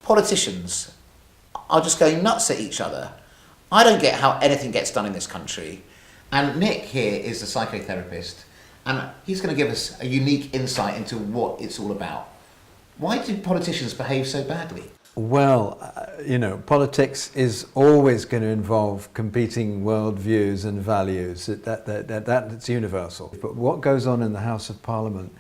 politicians are just going nuts at each other. I don't get how anything gets done in this country. And Nick here is the psychotherapist, and he's going to give us a unique insight into what it's all about. Why do politicians behave so badly? Well, politics is always going to involve competing worldviews and values. That's universal. But what goes on in the House of Parliament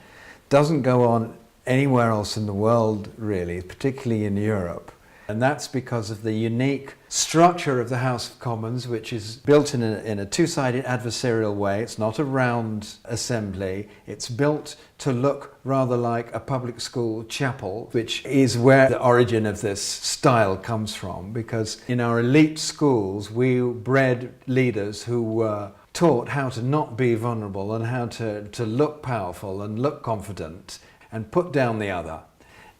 doesn't go on anywhere else in the world, really, particularly in Europe. And that's because of the unique structure of the House of Commons, which is built in a two-sided adversarial way. It's not a round assembly. It's built to look rather like a public school chapel, which is where the origin of this style comes from. Because in our elite schools, we bred leaders who were taught how to not be vulnerable and how to look powerful and look confident and put down the other.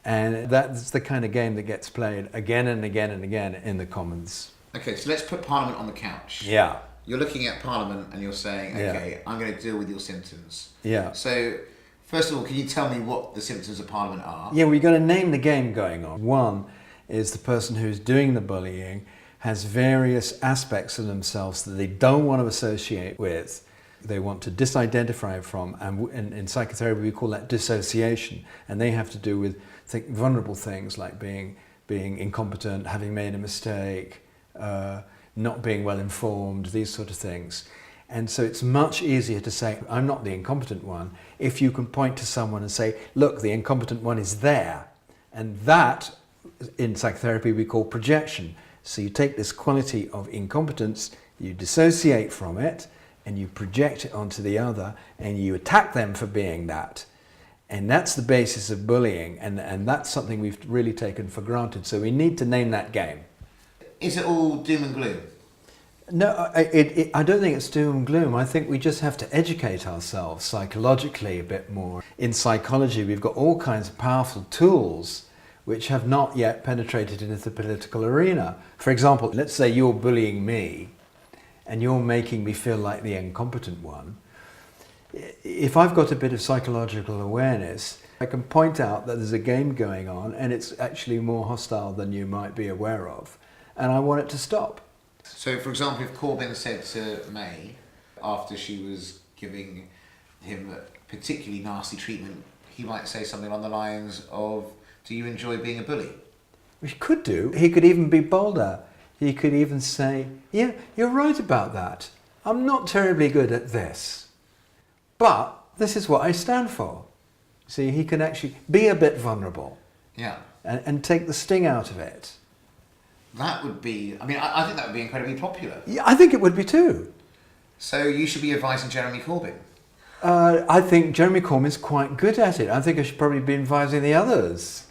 And that's the kind of game that gets played again and again and again in the Commons. Okay, so let's put Parliament on the couch. Yeah. You're looking at Parliament and you're saying, okay, Yeah. I'm going to deal with your symptoms. Yeah. So, first of all, can you tell me what the symptoms of Parliament are? Yeah, we've got to name the game going on. One is the person who's doing the bullying has various aspects of themselves that they don't want to associate with. They want to disidentify from, and in psychotherapy we call that dissociation, and they have to do with vulnerable things like being incompetent, having made a mistake, not being well informed, these sort of things. And so it's much easier to say, I'm not the incompetent one, if you can point to someone and say, look, the incompetent one is there. And that, in psychotherapy, we call projection. So you take this quality of incompetence, you dissociate from it, and you project it onto the other, and you attack them for being that. And that's the basis of bullying, and that's something we've really taken for granted. So we need to name that game. Is it all doom and gloom? No, I don't think it's doom and gloom. I think we just have to educate ourselves psychologically a bit more. In psychology, we've got all kinds of powerful tools which have not yet penetrated into the political arena. For example, let's say you're bullying me, and you're making me feel like the incompetent one. If I've got a bit of psychological awareness, I can point out that there's a game going on and it's actually more hostile than you might be aware of, and I want it to stop. So, for example, if Corbyn said to May, after she was giving him particularly nasty treatment, he might say something along the lines of, do you enjoy being a bully? He could do. He could even be bolder. He could even say, yeah, you're right about that. I'm not terribly good at this, but this is what I stand for. See, he can actually be a bit vulnerable. Yeah. And take the sting out of it. That would be, I think that would be incredibly popular. Yeah, I think it would be too. So you should be advising Jeremy Corbyn? I think Jeremy Corbyn's quite good at it. I think I should probably be advising the others.